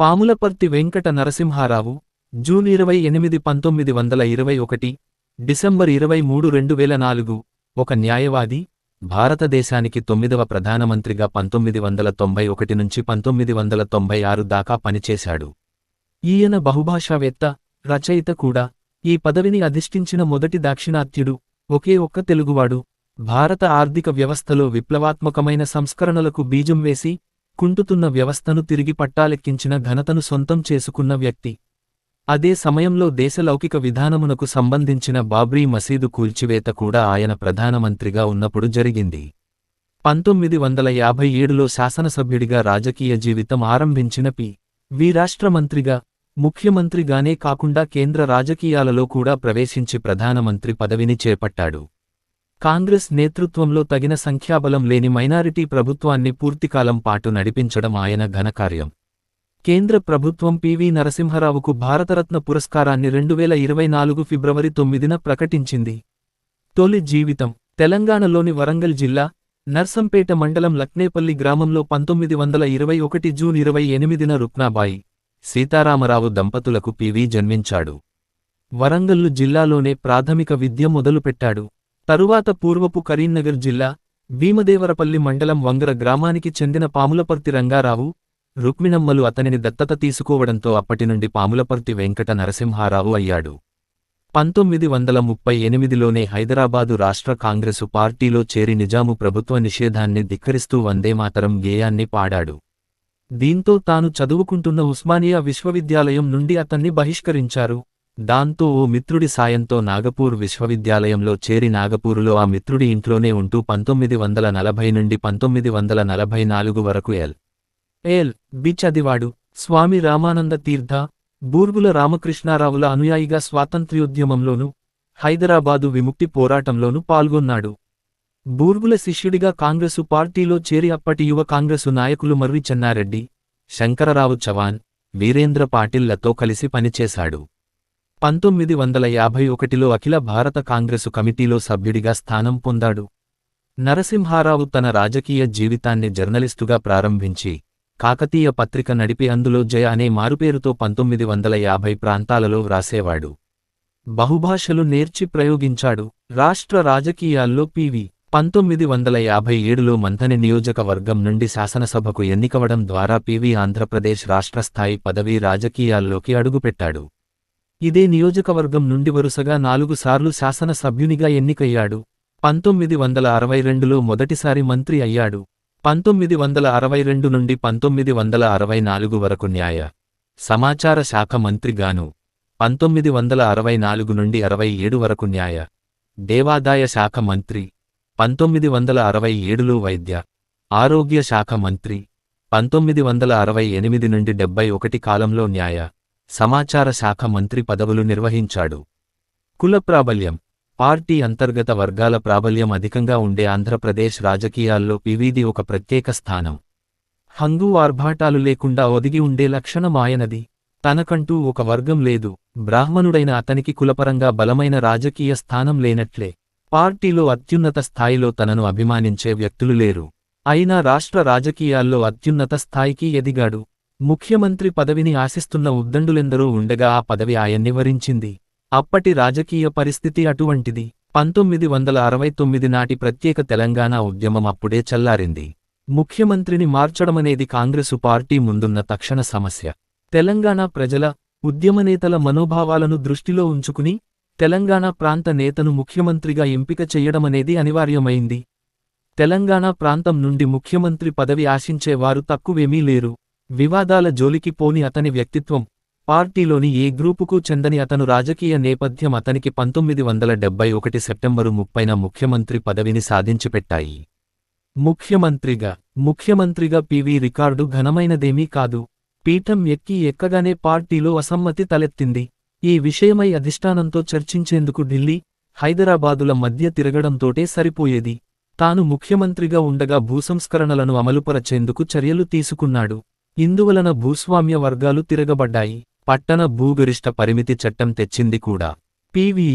Pamulaparthi Venkata Narasimha Rao, June 28, 1921, December 23, 2004, ఒక న్యాయవాది, భారతదేశానికి 9వ ప్రధానమంత్రిగా 1991 నుంచి 1996 దాకా పనిచేశాడు. ఈయన బహుభాషావేత్త, రచయిత కూడా. ఈ పదవిని అధిష్ఠించిన మొదటి దాక్షిణాత్యుడు, ఒకే ఒక్క తెలుగువాడు. భారత ఆర్థిక వ్యవస్థలో విప్లవాత్మకమైన సంస్కరణలకు బీజం వేసి, కుంటుతున్న వ్యవస్థను తిరిగి పట్టాలెక్కించిన ఘనతను సొంతం చేసుకున్న వ్యక్తి. అదే సమయంలో దేశ లౌకిక విధానమునకు సంబంధించిన బాబ్రీ మసీదు కూల్చివేత కూడా ఆయన ప్రధానమంత్రిగా ఉన్నప్పుడు జరిగింది. 1957లో శాసనసభ్యుడిగా రాజకీయ జీవితం ఆరంభించిన పి.వి. రాష్ట్రమంత్రిగా, ముఖ్యమంత్రిగానే కాకుండా కేంద్ర రాజకీయాలలో కూడా ప్రవేశించి ప్రధానమంత్రి పదవిని చేపట్టాడు. కాంగ్రెస్ నేతృత్వంలో తగిన సంఖ్యాబలం లేని మైనారిటీ ప్రభుత్వాన్ని పూర్తికాలం పాటు నడిపించడం ఆయన ఘనకార్యం. కేంద్ర ప్రభుత్వం పి.వి. నరసింహారావుకు భారతరత్న పురస్కారాన్ని 2024 ఫిబ్రవరి 9న ప్రకటించింది. తొలి జీవితం తెలంగాణలోని వరంగల్ జిల్లా, నర్సంపేట మండలం లక్నేపల్లి గ్రామంలో 1921 జూన్ 28న రుక్నాబాయి, సీతారామరావు దంపతులకు పి.వి. జన్మించాడు. వరంగల్లు జిల్లాలోనే ప్రాథమిక విద్య మొదలుపెట్టాడు. తరువాత పూర్వపు కరీంనగర్ జిల్లా, భీమదేవరపల్లి మండలం వంగర గ్రామానికి చెందిన పాములపర్తి రంగారావు, రుక్మిణమ్మలు అతనిని దత్తత తీసుకోవడంతో అప్పటినుండి పాములపర్తి వెంకట నరసింహారావు అయ్యాడు. 1938లోనే హైదరాబాదు రాష్ట్ర కాంగ్రెసు పార్టీలో చేరి నిజాము ప్రభుత్వ నిషేధాన్ని ధిక్కరిస్తూ వందేమాతరం గేయాన్ని పాడాడు. దీంతో తాను చదువుకుంటున్న ఉస్మానియా విశ్వవిద్యాలయం నుండి అతన్ని బహిష్కరించారు. దాంతో ఓ మిత్రుడి సాయంతో నాగపూర్ విశ్వవిద్యాలయంలో చేరి నాగపూరులో ఆ మిత్రుడి ఇంట్లోనే ఉంటూ 1940 నుండి 1944 వరకు ఎల్.ఎల్.బి. చదివాడు. స్వామి రామానంద తీర్థ, బూర్గుల రామకృష్ణారావుల అనుయాయిగా స్వాతంత్ర్యోద్యమంలోనూ, హైదరాబాదు విముక్తి పోరాటంలోనూ పాల్గొన్నాడు. బూర్గుల శిష్యుడిగా కాంగ్రెసు పార్టీలో చేరి అప్పటి యువ కాంగ్రెసు నాయకులు మర్రి చెన్నారెడ్డి, శంకరరావు చవాన్, వీరేంద్ర పాటిల్లతో కలిసి పనిచేశాడు. 1951లో అఖిల భారత కాంగ్రెసు కమిటీలో సభ్యుడిగా స్థానం పొందాడు. నరసింహారావు తన రాజకీయ జీవితాన్ని జర్నలిస్టుగా ప్రారంభించి, కాకతీయ పత్రిక నడిపి అందులో జయ అనే మారుపేరుతో 1950 ప్రాంతాలలో వ్రాసేవాడు. బహుభాషలు నేర్చి ప్రయోగించాడు. రాష్ట్ర రాజకీయాల్లో పి.వి. 1957లో మంథని నియోజకవర్గం నుండి శాసనసభకు ఎన్నికవడం ద్వారా పి.వి. ఆంధ్రప్రదేశ్ రాష్ట్రస్థాయి పదవీ రాజకీయాల్లోకి అడుగుపెట్టాడు. ఇదే నియోజకవర్గం నుండి వరుసగా 4 సార్లు శాసనసభ్యునిగా ఎన్నికయ్యాడు. 1962లో మొదటిసారి మంత్రి అయ్యాడు. 1962 నుండి 1964 వరకు న్యాయ, సమాచార శాఖ మంత్రిగాను, 1964 నుండి 67 వరకు న్యాయ, దేవాదాయ శాఖ మంత్రి, 1967లో వైద్య, ఆరోగ్య శాఖ మంత్రి, 1968 నుండి 71 కాలంలో న్యాయ, సమాచార శాఖ మంత్రి పదవులు నిర్వహించాడు. కుల ప్రాబల్యం, పార్టీ అంతర్గత వర్గాల ప్రాబల్యం అధికంగా ఉండే ఆంధ్రప్రదేశ్ రాజకీయాల్లో పి.వి.ది ఒక ప్రత్యేక స్థానం. హంగు ఆర్భాటాలు లేకుండా ఒదిగి ఉండే లక్షణం ఆయనది. తనకంటూ ఒక వర్గం లేదు. బ్రాహ్మణుడైన అతనికి కులపరంగా బలమైన రాజకీయ స్థానం లేనట్లే, పార్టీలో అత్యున్నత స్థాయిలో తనను అభిమానించే వ్యక్తులు లేరు. అయినా రాష్ట్ర రాజకీయాల్లో అత్యున్నత స్థాయికి ఎదిగాడు. ముఖ్యమంత్రి పదవిని ఆశిస్తున్న ఉద్దండులెందరూ ఉండగా ఆ పదవి ఆయన్ని వరించింది. అప్పటి రాజకీయ పరిస్థితి అటువంటిది. 1969 నాటి ప్రత్యేక తెలంగాణ ఉద్యమం అప్పుడే చల్లారింది. ముఖ్యమంత్రిని మార్చడమనేది కాంగ్రెసు పార్టీ ముందున్న తక్షణ సమస్య. తెలంగాణ ప్రజల, ఉద్యమనేతల మనోభావాలను దృష్టిలో ఉంచుకుని, తెలంగాణ ప్రాంత నేతను ముఖ్యమంత్రిగా ఎంపిక చెయ్యడమనేది అనివార్యమైంది. తెలంగాణ ప్రాంతం నుండి ముఖ్యమంత్రి పదవి ఆశించేవారు తక్కువేమీ లేరు. వివాదాల జోలికి పోని అతని వ్యక్తిత్వం, పార్టీలోని ఏ గ్రూపుకు చెందని అతను రాజకీయ నేపథ్యం అతనికి 1971 సెప్టెంబరు 30న ముఖ్యమంత్రి పదవిని సాధించిపెట్టాయి. ముఖ్యమంత్రిగా పి.వి. రికార్డు ఘనమైనదేమీ కాదు. పీఠం ఎక్కగానే పార్టీలో అసమ్మతి తలెత్తింది. ఈ విషయమై అధిష్టానంతో చర్చించేందుకు ఢిల్లీ, హైదరాబాదుల మధ్య తిరగడంతోటే సరిపోయేది. తాను ముఖ్యమంత్రిగా ఉండగా భూసంస్కరణలను అమలుపరచేందుకు చర్యలు తీసుకున్నాడు. ఇందువలన భూస్వామ్య వర్గాలు తిరగబడ్డాయి. పట్టణ భూగరిష్ట పరిమితి చట్టం తెచ్చింది కూడా. పి.వి.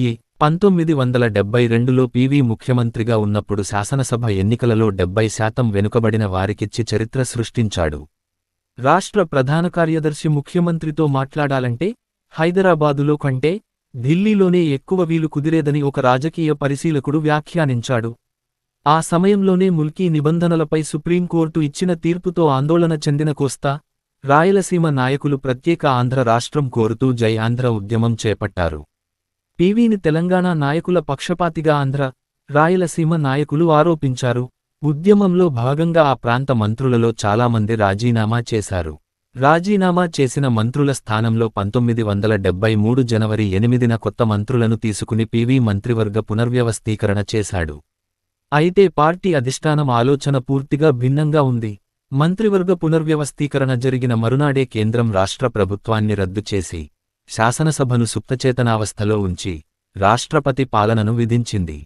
1972లో పి.వి. ముఖ్యమంత్రిగా ఉన్నప్పుడు శాసనసభ ఎన్నికలలో 70% వెనుకబడిన వారికిచ్చి చరిత్ర సృష్టించాడు. రాష్ట్ర ప్రధాన కార్యదర్శి ముఖ్యమంత్రితో మాట్లాడాలంటే హైదరాబాదులో కంటే ఢిల్లీలోనే ఎక్కువ వీలు కుదిరేదని ఒక రాజకీయ పరిశీలకుడు వ్యాఖ్యానించాడు. ఆ సమయంలోనే ముల్కీ నిబంధనలపై సుప్రీంకోర్టు ఇచ్చిన తీర్పుతో ఆందోళన చెందిన కోస్తా, రాయలసీమ నాయకులు ప్రత్యేక ఆంధ్ర రాష్ట్రం కోరుతూ జై ఆంధ్ర ఉద్యమం చేపట్టారు. పీవీని తెలంగాణ నాయకుల పక్షపాతిగా ఆంధ్ర, రాయలసీమ నాయకులు ఆరోపించారు. ఉద్యమంలో భాగంగా ఆ ప్రాంత మంత్రులలో చాలామంది రాజీనామా చేశారు. రాజీనామా చేసిన మంత్రుల స్థానంలో 1973 జనవరి 8న కొత్త మంత్రులను తీసుకుని పీవీ మంత్రివర్గ పునర్వ్యవస్థీకరణ చేశాడు. అయితే పార్టీ అధిష్టానం ఆలోచన పూర్తిగా భిన్నంగా ఉంది. మంత్రివర్గ పునర్వ్యవస్థీకరణ జరిగిన మరునాడే కేంద్రం రాష్ట్ర ప్రభుత్వాన్ని రద్దు చేసి, శాసనసభను సుప్తచేతనావస్థలో ఉంచి, రాష్ట్రపతి పాలనను విధించింది.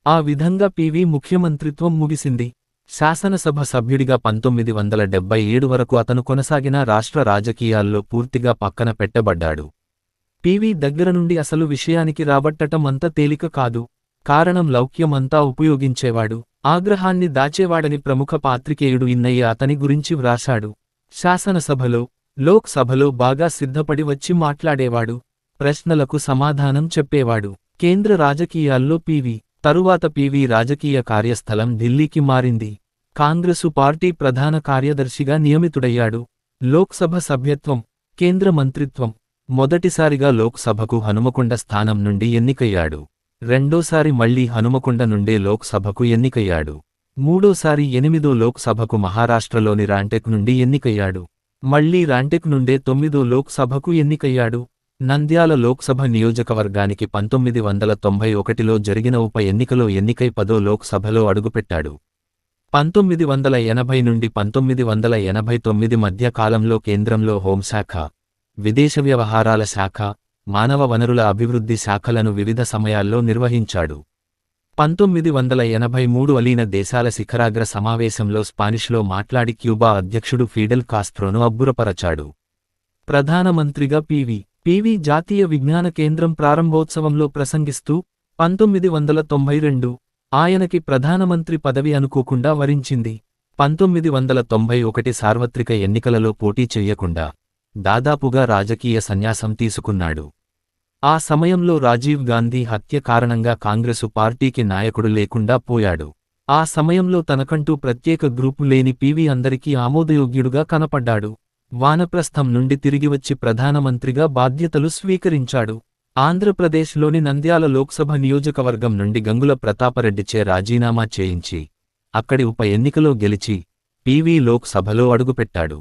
ఆ విధంగా పీవీ ముఖ్యమంత్రిత్వం ముగిసింది. శాసనసభ సభ్యుడిగా 1977 వరకు అతను కొనసాగిన రాష్ట్ర రాజకీయాల్లో పూర్తిగా పక్కన పెట్టబడ్డాడు. పీవీ దగ్గర నుండి అసలు విషయానికి రాబట్టటం అంత తేలిక కాదు. కారణం లౌక్యం అంతా ఉపయోగించేవాడు, ఆగ్రహాన్ని దాచేవాడని ప్రముఖ పాత్రికేయుడు ఇన్నయ్య అతని గురించి వ్రాశాడు. శాసనసభలో, లోక్ సభలో బాగా సిద్ధపడి వచ్చి మాట్లాడేవాడు, ప్రశ్నలకు సమాధానం చెప్పేవాడు. కేంద్ర రాజకీయాల్లో పీవీ తరువాత పీవీ రాజకీయ కార్యస్థలం ఢిల్లీకి మారింది. కాంగ్రెసు పార్టీ ప్రధాన కార్యదర్శిగా నియమితుడయ్యాడు. లోక్సభ సభ్యత్వం, కేంద్ర మంత్రిత్వం. మొదటిసారిగా లోక్సభకు హనుమకొండ స్థానం నుండి ఎన్నికయ్యాడు. రెండోసారి మళ్లీ హనుమకొండ నుండే లోక్సభకు ఎన్నికయ్యాడు. మూడోసారి 8దో లోక్సభకు మహారాష్ట్రలోని రాంటెక్ నుండి ఎన్నికయ్యాడు. మళ్లీ రాంటెక్ నుండే 9దో లోక్సభకు ఎన్నికయ్యాడు. నంద్యాల లోక్సభ నియోజకవర్గానికి 1991లో జరిగిన ఉప ఎన్నికలో ఎన్నికై 10దో లోక్సభలో అడుగుపెట్టాడు. 1980 నుండి 1989 మధ్య కాలంలో కేంద్రంలో హోంశాఖ, విదేశ వ్యవహారాల శాఖ, మానవ వనరుల అభివృద్ధి శాఖలను వివిధ సమయాల్లో నిర్వహించాడు. 1983 అలీన దేశాల శిఖరాగ్ర సమావేశంలో స్పానిష్లో మాట్లాడి క్యూబా అధ్యక్షుడు ఫిడెల్ కాస్ట్రోను అబ్బురపరచాడు. ప్రధానమంత్రిగా పీవీ జాతీయ విజ్ఞాన కేంద్రం ప్రారంభోత్సవంలో ప్రసంగిస్తూ 1992 ఆయనకి ప్రధానమంత్రి పదవి అనుకోకుండా వరించింది. 1991 సార్వత్రిక ఎన్నికలలో పోటీ చెయ్యకుండా దాదాపుగా రాజకీయ సన్యాసం తీసుకున్నాడు. ఆ సమయంలో రాజీవ్ గాంధీ హత్య కారణంగా కాంగ్రెసు పార్టీకి నాయకుడు లేకుండా పోయాడు. ఆ సమయంలో తనకంటూ ప్రత్యేక గ్రూపు లేని పీవీ అందరికీ ఆమోదయోగ్యుడుగా కనపడ్డాడు. వానప్రస్థం నుండి తిరిగివచ్చి ప్రధానమంత్రిగా బాధ్యతలు స్వీకరించాడు. ఆంధ్రప్రదేశ్లోని నంద్యాల లోక్సభ నియోజకవర్గం నుండి గంగుల ప్రతాపరెడ్డిచే రాజీనామా చేయించి, అక్కడి ఉప ఎన్నికలో గెలిచి, పీవీ లోక్సభలో అడుగుపెట్టాడు.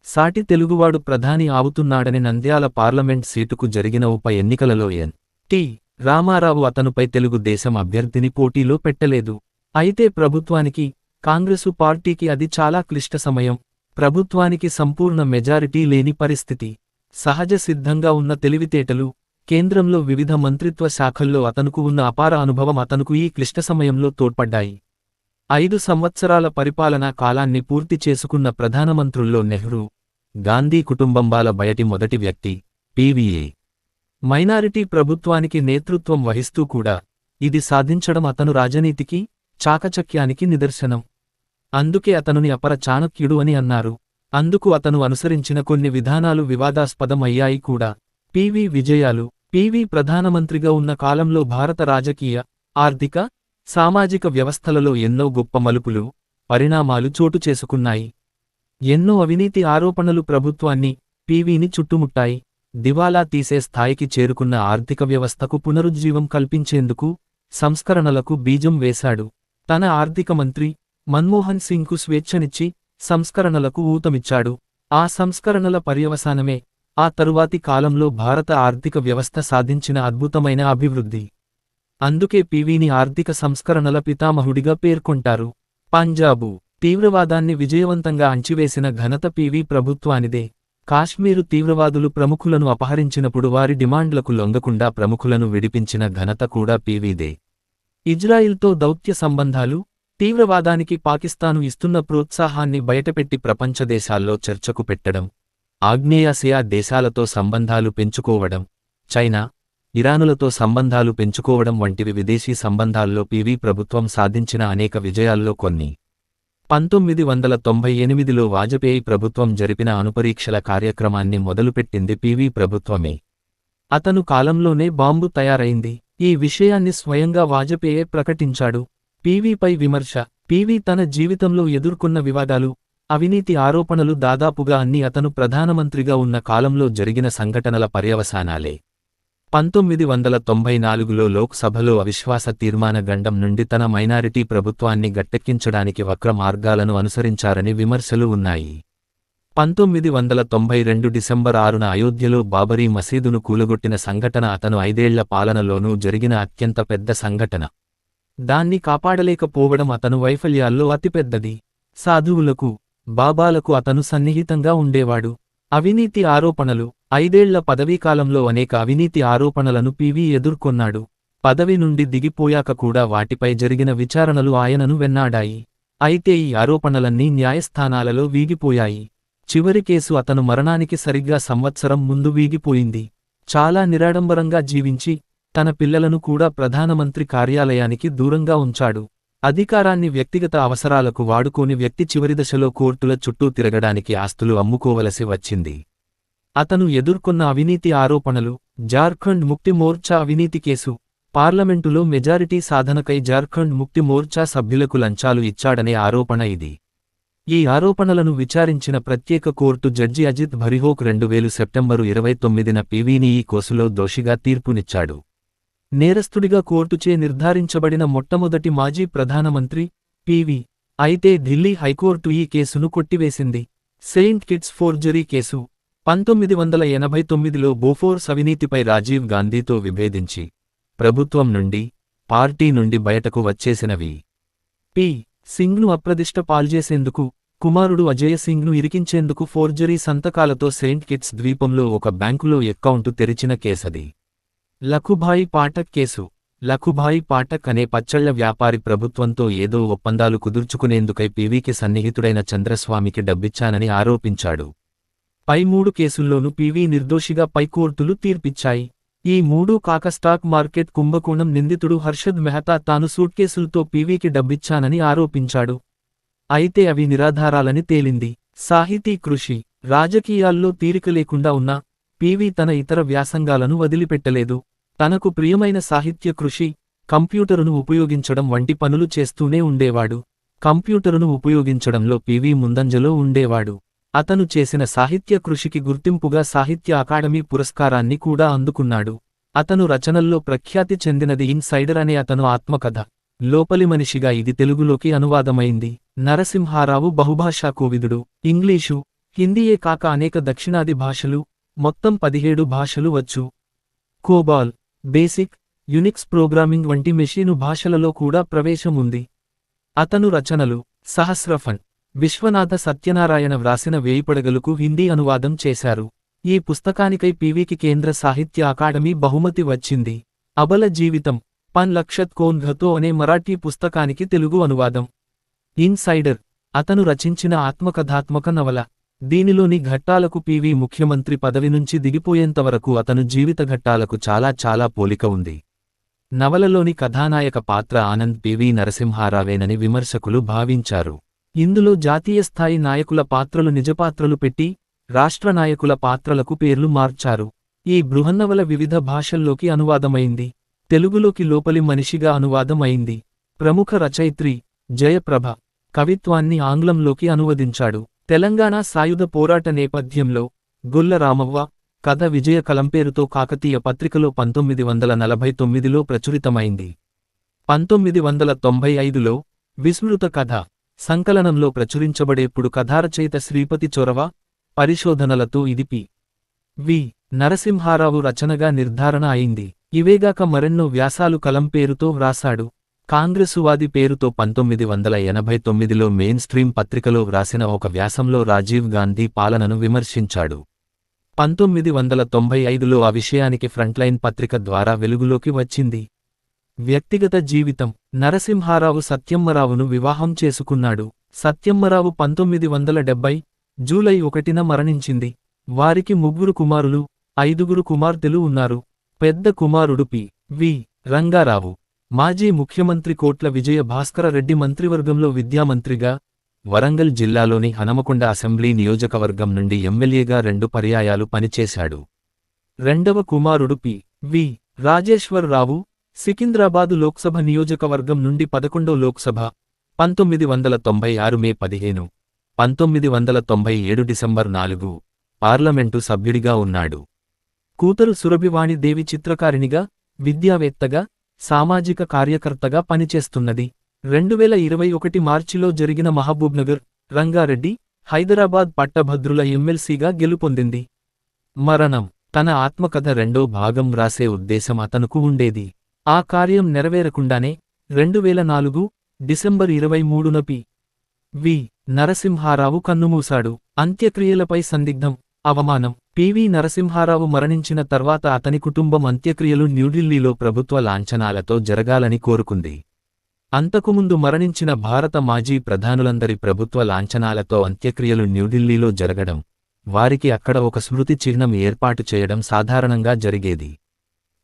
సాటి తెలుగువాడు ప్రధాని అవుతున్నాడని నంద్యాల పార్లమెంట్ సీటుకు జరిగిన ఉప ఎన్నికలలో ఎన్.టి. రామారావు అతనుపై తెలుగుదేశం అభ్యర్థిని పోటీలో పెట్టలేదు. అయితే ప్రభుత్వానికి, కాంగ్రెసు పార్టీకి అది చాలా క్లిష్ట సమయం. ప్రభుత్వానికి సంపూర్ణ మెజారిటీ లేని పరిస్థితి. సహజ సిద్ధంగా ఉన్న తెలివితేటలు, కేంద్రంలో వివిధ మంత్రిత్వ శాఖల్లో అతనుకు ఉన్న అపార అనుభవం అతనుకు ఈ క్లిష్ట సమయంలో తోడ్పడ్డాయి. 5 సంవత్సరాల పరిపాలనా కాలాన్ని పూర్తి చేసుకున్న ప్రధానమంత్రుల్లో నెహ్రూ, గాంధీ కుటుంబంబాల బయటి మొదటి వ్యక్తి పీవీఏ. మైనారిటీ ప్రభుత్వానికి నేతృత్వం వహిస్తూ కూడా ఇది సాధించడం అతను రాజనీతికి, చాకచక్యానికి నిదర్శనం. అందుకే అతనుని అపర చాణక్యుడు అని అన్నారు. అందుకు అతను అనుసరించిన కొన్ని విధానాలు వివాదాస్పదం అయ్యాయి కూడా. పీవీ విజయాలు. పీవీ ప్రధానమంత్రిగా ఉన్న కాలంలో భారత రాజకీయ, ఆర్థిక, సామాజిక వ్యవస్థలలో ఎన్నో గొప్ప మలుపులు, పరిణామాలు చోటు చేసుకున్నాయి. ఎన్నో అవినీతి ఆరోపణలు ప్రభుత్వాన్ని, పీవీని చుట్టుముట్టాయి. దివాలా తీసే స్థాయికి చేరుకున్న ఆర్థిక వ్యవస్థకు పునరుజ్జీవం కల్పించేందుకు, సంస్కరణలకు బీజం వేశాడు. తన ఆర్థిక మంత్రి మన్మోహన్ సింగ్కు స్వేచ్ఛనిచ్చి, సంస్కరణలకు ఊతమిచ్చాడు. ఆ సంస్కరణల పర్యవసానమే ఆ తరువాతి కాలంలో భారత ఆర్థిక వ్యవస్థ సాధించిన అద్భుతమైన అభివృద్ధి. అందుకే పీవీని ఆర్థిక సంస్కరణల పితామహుడిగా పేర్కొంటారు. పంజాబు తీవ్రవాదాన్ని విజయవంతంగా అణచివేసిన ఘనత పీవీ ప్రభుత్వానిదే. కాశ్మీరు తీవ్రవాదులు ప్రముఖులను అపహరించినప్పుడు వారి డిమాండ్లకు లొంగకుండా ప్రముఖులను విడిపించిన ఘనత కూడా పీవీదే. ఇజ్రాయిల్తో దౌత్య సంబంధాలు, తీవ్రవాదానికి పాకిస్తాను ఇస్తున్న ప్రోత్సాహాన్ని బయటపెట్టి ప్రపంచ దేశాల్లో చర్చకు పెట్టడం, ఆగ్నేయాసియా దేశాలతో సంబంధాలు పెంచుకోవడం, చైనా, ఇరానులతో సంబంధాలు పెంచుకోవడం వంటివి విదేశీ సంబంధాల్లో పీవీ ప్రభుత్వం సాధించిన అనేక విజయాల్లో కొన్ని. 1998లో వాజపేయి ప్రభుత్వం జరిపిన అణుపరీక్షల కార్యక్రమాన్ని మొదలుపెట్టింది పివి ప్రభుత్వమే. అతను కాలంలోనే బాంబు తయారైంది. ఈ విషయాన్ని స్వయంగా వాజపేయే ప్రకటించాడు. పివిపై విమర్శ. పివి తన జీవితంలో ఎదుర్కొన్న వివాదాలు, అవినీతి ఆరోపణలు దాదాపుగా అన్నీ అతను ప్రధానమంత్రిగా ఉన్న కాలంలో జరిగిన సంఘటనల పర్యవసానాలే. 1994లో లోక్సభలో అవిశ్వాస తీర్మాన గండం నుండి తన మైనారిటీ ప్రభుత్వాన్ని గట్టెక్కించడానికి వక్ర మార్గాలను అనుసరించారని విమర్శలు ఉన్నాయి. 1992 డిసెంబర్ 6న అయోధ్యలో బాబరీ మసీదును కూలగొట్టిన సంఘటన అతను 5 ఏళ్ల పాలనలోనూ జరిగిన అత్యంత పెద్ద సంఘటన. దాన్ని కాపాడలేకపోవడం అతను వైఫల్యాల్లో అతిపెద్దది. సాధువులకు, బాబాలకు అతను సన్నిహితంగా ఉండేవాడు. అవినీతి ఆరోపణలు. 5 ఏళ్ల పదవీకాలంలో అనేక అవినీతి ఆరోపణలను పివి ఎదుర్కొన్నాడు. పదవి నుండి దిగిపోయాక కూడా వాటిపై జరిగిన విచారణలు ఆయనను వెన్నాడాయి. అయితే ఈ ఆరోపణలన్నీ న్యాయస్థానాలలో వీగిపోయాయి. చివరి కేసు అతను మరణానికి సరిగ్గా సంవత్సరం ముందు వీగిపోయింది. చాలా నిరాడంబరంగా జీవించి, తన పిల్లలను కూడా ప్రధానమంత్రి కార్యాలయానికి దూరంగా ఉంచాడు. అధికారాన్ని వ్యక్తిగత అవసరాలకు వాడుకోని వ్యక్తి చివరిదశలో కోర్టుల చుట్టూ తిరగడానికి ఆస్తులు అమ్ముకోవలసి వచ్చింది. అతను ఎదుర్కొన్న అవినీతి ఆరోపణలు. జార్ఖండ్ ముక్తి మోర్చా అవినీతి కేసు. పార్లమెంటులో మెజారిటీ సాధనకై జార్ఖండ్ ముక్తి మోర్చా సభ్యులకు లంచాలు ఇచ్చాడనే ఆరోపణ ఇది. ఈ ఆరోపణలను విచారించిన ప్రత్యేక కోర్టు జడ్జి అజిత్ భరిహోక్ 2000 సెప్టెంబరు 29న పివిని ఈ కేసులో దోషిగా తీర్పునిచ్చాడు. నేరస్తుడిగా కోర్టుచే నిర్ధారించబడిన మొట్టమొదటి మాజీ ప్రధానమంత్రి పివి. అయితే ఢిల్లీ హైకోర్టు ఈ కేసును కొట్టివేసింది. Saint Kitts forgery case. 1989లో బోఫోర్స్ అవినీతిపై రాజీవ్ గాంధీతో విభేదించి, ప్రభుత్వం నుండి, పార్టీ నుండి బయటకు వచ్చేసినవి. పి. సింగ్ను అప్రదిష్ట పాల్జేసేందుకు, కుమారుడు అజయ్ సింగ్ను ఇరికించేందుకు ఫోర్జరీ సంతకాలతో సెయింట్ కిట్స్ ద్వీపంలో ఒక బ్యాంకులో అకౌంటు తెరిచిన కేసది. లఖుభాయి పాఠక్ కేసు. లఖుభాయి పాఠక్ అనే పచ్చళ్ల వ్యాపారి ప్రభుత్వంతో ఏదో ఒప్పందాలు కుదుర్చుకునేందుకై పివికి సన్నిహితుడైన చంద్రస్వామికి డబ్బిచ్చానని ఆరోపించాడు. పై 3 కేసుల్లోనూ పివి నిర్దోషిగా పైకోర్టులు తీర్పిచ్చాయి. ఈ 3 కాక స్టాక్ మార్కెట్ కుంభకోణం నిందితుడు హర్షద్ మెహతా తాను సూట్కేసులతో పివికి డబ్బిచ్చానని ఆరోపించాడు. అయితే అవి నిరాధారాలని తేలింది. సాహితీ కృషి. రాజకీయాల్లో తీరిక లేకుండా ఉన్న పివి తన ఇతర వ్యాసంగాలను వదిలిపెట్టలేదు. తనకు ప్రియమైన సాహిత్య కృషి, కంప్యూటరును ఉపయోగించడం వంటి పనులు చేస్తూనే ఉండేవాడు. కంప్యూటరును ఉపయోగించడంలో పివి ముందంజలో ఉండేవాడు. అతను చేసిన సాహిత్య కృషికి గుర్తింపుగా సాహిత్య అకాడమీ పురస్కారాన్ని కూడా అందుకున్నాడు. అతను రచనల్లో ప్రఖ్యాతి చెందినది ఇన్సైడర్ అనే అతను ఆత్మకథ. లోపలి మనిషిగా ఇది తెలుగులోకి అనువాదమైంది. నరసింహారావు బహుభాషా కోవిదుడు. ఇంగ్లీషు, హిందీయే కాక అనేక దక్షిణాది భాషలు, మొత్తం 17 భాషలు వచ్చు. కోబాల్, బేసిక్, యునిక్స్ ప్రోగ్రామింగ్ వంటి మెషీను భాషలలో కూడా ప్రవేశం ఉంది. అతను రచనలు. సహస్రఫన్. విశ్వనాథ సత్యనారాయణ వ్రాసిన వేయిపడగలకు హిందీ అనువాదం చేశారు. ఈ పుస్తకానికై పివికి కేంద్ర సాహిత్య అకాడమీ బహుమతి వచ్చింది. అబల జీవితం. పన్ లక్షత్ కోన్ ఘతో అనే మరాఠీ పుస్తకానికి తెలుగు అనువాదం. ఇన్సైడర్. అతను రచించిన ఆత్మకథాత్మక నవల. దీనిలోని ఘట్టాలకు పివి ముఖ్యమంత్రి పదవి నుంచి దిగిపోయేంతవరకు అతను జీవిత ఘట్టాలకు చాలా పోలిక ఉంది. నవలలోని కథానాయక పాత్ర ఆనంద్ పివి నరసింహారావేనని విమర్శకులు భావించారు. ఇందులో జాతీయ స్థాయి నాయకుల పాత్రలు నిజపాత్రలు పెట్టి, రాష్ట్ర నాయకుల పాత్రలకు పేర్లు మార్చారు. ఈ బృహన్నవల వివిధ భాషల్లోకి అనువాదమైంది. తెలుగులోకి లోపలి మనిషిగా అనువాదం అయింది. ప్రముఖ రచయిత్రి జయప్రభ కవిత్వాన్ని ఆంగ్లంలోకి అనువదించాడు. తెలంగాణ సాయుధ పోరాట నేపథ్యంలో గొల్ల రామవ్వ కథ విజయ కలంపేరుతో కాకతీయ పత్రికలో 1949లో ప్రచురితమైంది. 1995లో విస్మృత కథ సంకలనంలో ప్రచురించబడేప్పుడు కథారచయిత శ్రీపతి చొరవ పరిశోధనలతో ఇది పి. వి. నరసింహారావు రచనగా నిర్ధారణ అయింది. ఇవేగాక మరెన్నో వ్యాసాలు కలంపేరుతో వ్రాసాడు. కాంగ్రెసువాది పేరుతో 1989లో మెయిన్ స్ట్రీమ్ పత్రికలో వ్రాసిన ఒక వ్యాసంలో రాజీవ్ గాంధీ పాలనను విమర్శించాడు. 1995లో ఆ విషయానికి ఫ్రంట్లైన్ పత్రిక ద్వారా వెలుగులోకి వచ్చింది. వ్యక్తిగత జీవితం. నరసింహారావు సత్యమ్మరావును వివాహం చేసుకున్నాడు. సత్యమ్మరావు 1970 జూలై 1న మరణించింది. వారికి 3 కుమారులు, 5 కుమార్తెలు ఉన్నారు. పెద్ద కుమారుడు పి. వి. రంగారావు. మాజీ ముఖ్యమంత్రి కోట్ల విజయ భాస్కర రెడ్డి మంత్రివర్గంలో విద్యామంత్రిగా, వరంగల్ జిల్లాలోని హనమకొండ అసెంబ్లీ నియోజకవర్గం నుండి ఎమ్మెల్యేగా 2 పర్యాయాలు పనిచేశాడు. రెండవ కుమారుడు పి.వి. రాజేశ్వరరావు సికింద్రాబాదు లోక్సభ నియోజకవర్గం నుండి 11వ లోక్సభ 1996 మే 15, 1997 డిసెంబర్ 4 పార్లమెంటు సభ్యుడిగా ఉన్నాడు. కూతురు సురభివాణి దేవి చిత్రకారిణిగా, విద్యావేత్తగా, సామాజిక కార్యకర్తగా పనిచేస్తున్నది. 2021 మార్చిలో జరిగిన మహబూబ్నగర్, రంగారెడ్డి, హైదరాబాద్ పట్టభద్రుల ఎమ్మెల్సీగా గెలుపొందింది. మరణం. తన ఆత్మకథ 2వ భాగం రాసే ఉద్దేశం అతనుకు ఉండేది. ఆ కార్యం నెరవేరకుండానే 2004 డిసెంబర్ 23న పి.వి. నరసింహారావు కన్నుమూశాడు. అంత్యక్రియలపై సందిగ్ధం, అవమానం. పి.వి. నరసింహారావు మరణించిన తర్వాత అతని కుటుంబం అంత్యక్రియలు న్యూఢిల్లీలో ప్రభుత్వ లాంఛనాలతో జరగాలని కోరుకుంది. అంతకుముందు మరణించిన భారత మాజీ ప్రధానులందరి ప్రభుత్వ లాంఛనాలతో అంత్యక్రియలు న్యూఢిల్లీలో జరగడం, వారికి అక్కడ ఒక స్మృతి చిహ్నం ఏర్పాటు చేయడం సాధారణంగా జరిగేది.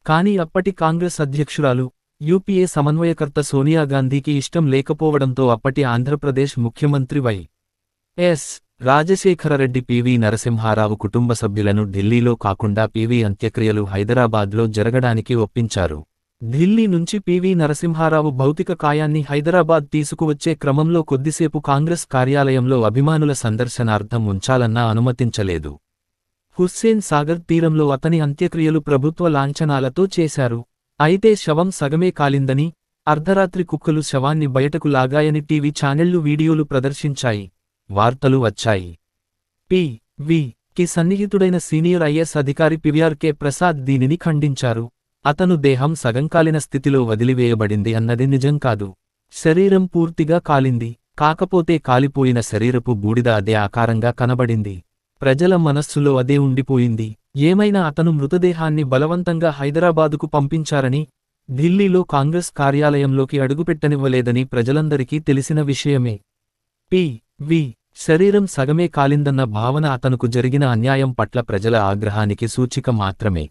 కానీ అప్పటి కాంగ్రెస్ అధ్యక్షురాలు, యూపీఏ సమన్వయకర్త సోనియాగాంధీకి ఇష్టం లేకపోవడంతో అప్పటి ఆంధ్రప్రదేశ్ ముఖ్యమంత్రి వై.ఎస్. రాజశేఖరరెడ్డి పి.వి. నరసింహారావు కుటుంబ సభ్యులను ఢిల్లీలో కాకుండా పి.వి. అంత్యక్రియలు హైదరాబాద్లో జరగడానికి ఒప్పించారు. ఢిల్లీ నుంచి పి.వి. నరసింహారావు భౌతిక కాయాన్ని హైదరాబాద్ తీసుకువచ్చే క్రమంలో కొద్దిసేపు కాంగ్రెస్ కార్యాలయంలో అభిమానుల సందర్శనార్థం ఉంచాలన్నా అనుమతించలేదు. హుస్సేన్ సాగర్ తీరంలో అతని అంత్యక్రియలు ప్రభుత్వ లాంఛనాలతో చేశారు. అయితే శవం సగమే కాలిందని, అర్ధరాత్రి కుక్కలు శవాన్ని బయటకు లాగాయని టీవీ ఛానళ్లు వీడియోలు ప్రదర్శించాయి. వార్తలు వచ్చాయి. పి.వి.కి సన్నిహితుడైన సీనియర్ ఐఏఎస్ అధికారి పివిఆర్.కె. ప్రసాద్ దీనిని ఖండించారు. అతను దేహం సగం కాలిన స్థితిలో వదిలివేయబడింది అన్నది నిజం కాదు. శరీరం పూర్తిగా కాలింది. కాకపోతే కాలిపోయిన శరీరపు బూడిద అదే ఆకారంగా కనబడింది. ప్రజల మనస్సులో అదే ఉండిపోయింది. ఏమైనా అతను మృతదేహాన్ని బలవంతంగా హైదరాబాదుకు పంపించారని, ఢిల్లీలో కాంగ్రెస్ కార్యాలయంలోకి అడుగుపెట్టనివ్వలేదని ప్రజలందరికీ తెలిసిన విషయమే. పి.వి. శరీరం సగమే కాలిందన్న భావన అతనుకు జరిగిన అన్యాయం పట్ల ప్రజల ఆగ్రహానికి సూచిక మాత్రమే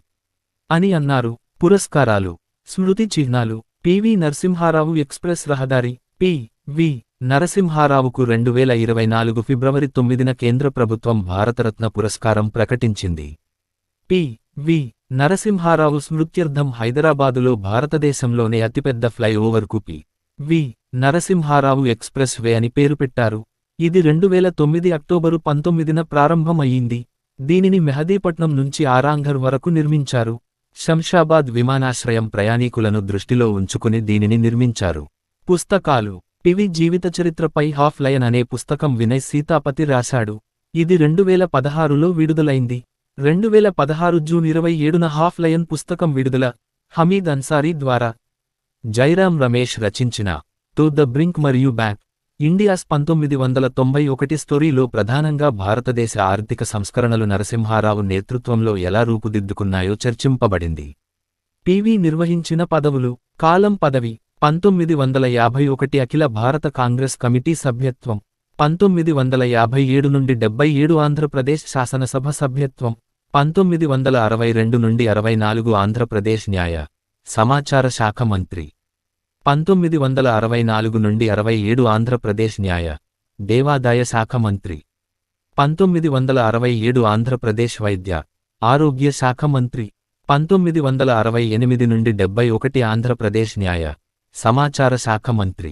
అని అన్నారు. పురస్కారాలు, స్మృతి చిహ్నాలు. పి.వి. నరసింహారావు ఎక్స్ప్రెస్ రహదారి. పి.వి. నరసింహారావుకు 2024 ఫిబ్రవరి 9న కేంద్ర ప్రభుత్వం భారతరత్న పురస్కారం ప్రకటించింది. పి.వి. నరసింహారావు స్మృత్యర్థం హైదరాబాదులో భారతదేశంలోనే అతిపెద్ద ఫ్లైఓవర్కు పి.వి. నరసింహారావు ఎక్స్ప్రెస్ వే అని పేరు పెట్టారు. ఇది 2009 అక్టోబరు 19న ప్రారంభం అయ్యింది. దీనిని మెహదీపట్నం నుంచి ఆరాంఘర్ వరకు నిర్మించారు. శంషాబాద్ విమానాశ్రయం ప్రయాణీకులను దృష్టిలో ఉంచుకుని దీనిని నిర్మించారు. పుస్తకాలు. పి.వి. జీవితచరిత్రపై హాఫ్ లయన్ అనే పుస్తకం వినయ్ సీతాపతి రాశాడు. ఇది 2016లో విడుదలైంది. 2016 జూన్ 27న హాఫ్ లయన్ పుస్తకం విడుదల. హమీద్ అన్సారీ ద్వారా. జైరాం రమేష్ రచించిన టు ద బ్రింక్ మరియు బ్యాక్ ఇండియాస్ 1991 స్టోరీలో ప్రధానంగా భారతదేశ ఆర్థిక సంస్కరణలు నరసింహారావు నేతృత్వంలో ఎలా రూపుదిద్దుకున్నాయో చర్చింపబడింది. పి.వి. నిర్వహించిన పదవులు. కాలం పదవి 1951 అఖిల భారత కాంగ్రెస్ కమిటీ సభ్యత్వం, 1957 నుండి 77 ఆంధ్రప్రదేశ్ శాసనసభ సభ్యత్వం, 1962 నుండి 64 ఆంధ్రప్రదేశ్ న్యాయ, సమాచార శాఖ మంత్రి, 1964 నుండి 67 ఆంధ్రప్రదేశ్ న్యాయ, దేవాదాయ శాఖ మంత్రి, 1967 ఆంధ్రప్రదేశ్ వైద్య, ఆరోగ్య శాఖ మంత్రి, 1968 నుండి 71 ఆంధ్రప్రదేశ్ న్యాయ, సమాచార శాఖ మంత్రి,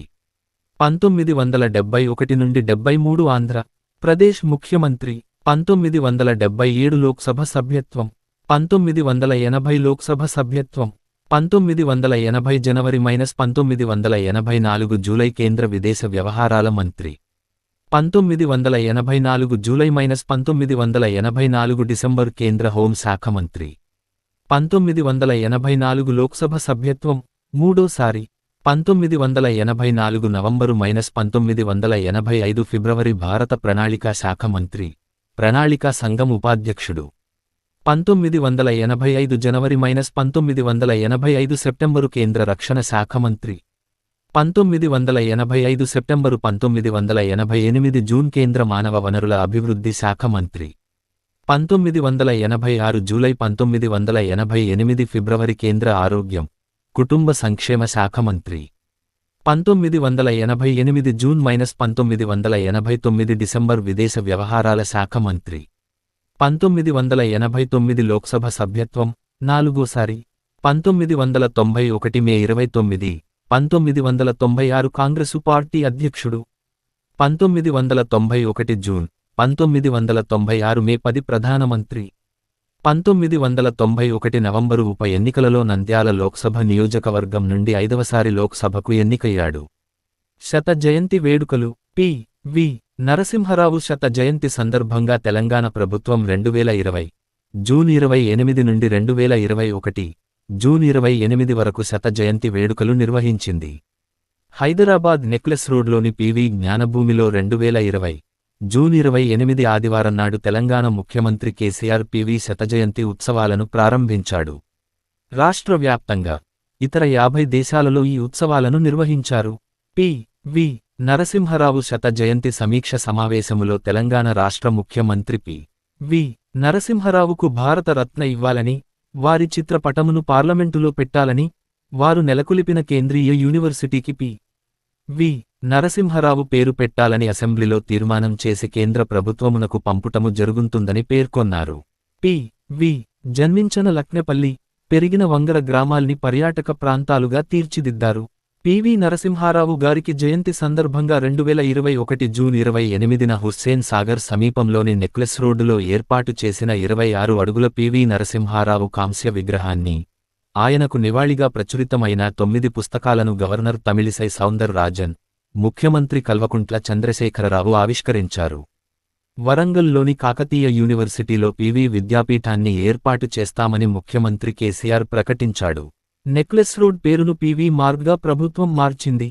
1971 నుండి 73 ఆంధ్ర ప్రదేశ్ ముఖ్యమంత్రి, 1977 లోక్సభ సభ్యత్వం, 1980 లోక్సభ సభ్యత్వం, 1980 జనవరి - 1984 జూలై కేంద్ర విదేశ వ్యవహారాల మంత్రి, 1984 జూలై - 1984 డిసెంబర్ కేంద్ర హోం శాఖ మంత్రి, 1984 లోక్సభ సభ్యత్వం మూడోసారి, 1984 నవంబరు - 1985 ఫిబ్రవరి భారత ప్రణాళికా శాఖ మంత్రి, ప్రణాళికా సంఘం ఉపాధ్యక్షుడు, 1985 జనవరి - 1985 సెప్టెంబరు కేంద్ర రక్షణ శాఖ మంత్రి, 1985 సెప్టెంబరు 1988 జూన్ కేంద్ర మానవ వనరుల అభివృద్ధి శాఖ మంత్రి, 1986 జూలై 1988 ఫిబ్రవరి కేంద్ర ఆరోగ్యం, కుటుంబ సంక్షేమ శాఖ మంత్రి. 1988 జూన్ -1989 డిసెంబర్ విదేశ వ్యవహారాల శాఖ మంత్రి. 1989 లోక్సభ సభ్యత్వం 4సారి. 1991 మే 29, 1996 కాంగ్రెసు పార్టీ అధ్యక్షుడు. 1991 జూన్, 1996 మే 10 ప్రధానమంత్రి. 1991 నవంబరు ఉప ఎన్నికలలో నంద్యాల లోక్సభ నియోజకవర్గం నుండి 5వసారి లోక్సభకు ఎన్నికయ్యాడు. శత జయంతి వేడుకలు. పి.వి. నరసింహరావు శత జయంతి సందర్భంగా తెలంగాణ ప్రభుత్వం 2020 జూన్ 28 నుండి 2021 జూన్ 28 వరకు శత జయంతి వేడుకలు నిర్వహించింది. హైదరాబాద్ నెక్లెస్ రోడ్లోని పి.వి. జ్ఞానభూమిలో 2020 జూన్ 28 ఆదివారం నాడు తెలంగాణ ముఖ్యమంత్రి కేసీఆర్ పి.వి. శతజయంతి ఉత్సవాలను ప్రారంభించాడు. రాష్ట్ర వ్యాప్తంగా ఇతర 50 దేశాలలో ఈ ఉత్సవాలను నిర్వహించారు. పి.వి. నరసింహరావు శత జయంతి సమీక్ష సమావేశములో తెలంగాణ రాష్ట్ర ముఖ్యమంత్రి పి.వి. నరసింహరావుకు భారతరత్న ఇవ్వాలని, వారి చిత్రపటమును పార్లమెంటులో పెట్టాలని, వారు నెలకొల్పిన కేంద్రీయ యూనివర్సిటీకి పి.వి. నరసింహరావు పేరు పెట్టాలని అసెంబ్లీలో తీర్మానం చేసి కేంద్ర ప్రభుత్వమునకు పంపుటము జరుగుతుందని పేర్కొన్నారు. పి.వి. జన్మించిన లక్నెపల్లి, పెరిగిన వంగర గ్రామాల్ని పర్యాటక ప్రాంతాలుగా తీర్చిదిద్దారు. పి.వి. నరసింహారావు గారికి జయంతి సందర్భంగా 2021 జూన్ 28న హుస్సేన్ సాగర్ సమీపంలోని నెక్లెస్ రోడ్డులో ఏర్పాటు చేసిన 26 అడుగుల పి.వి. నరసింహారావు కాంస్య విగ్రహాన్ని, ఆయనకు నివాళిగా ప్రచురితమైన 9 పుస్తకాలను గవర్నర్ తమిళిసై సౌందర్ రాజన్, ముఖ్యమంత్రి కల్వకుంట్ల చంద్రశేఖరరావు ఆవిష్కరించారు. వరంగల్లోని కాకతీయ యూనివర్సిటీలో పి.వి. విద్యాపీఠాన్ని ఏర్పాటు చేస్తామని ముఖ్యమంత్రి కేసీఆర్ ప్రకటించాడు. నెక్లెస్ రోడ్ పేరును పి.వి. మార్గ్గా ప్రభుత్వం మార్చింది.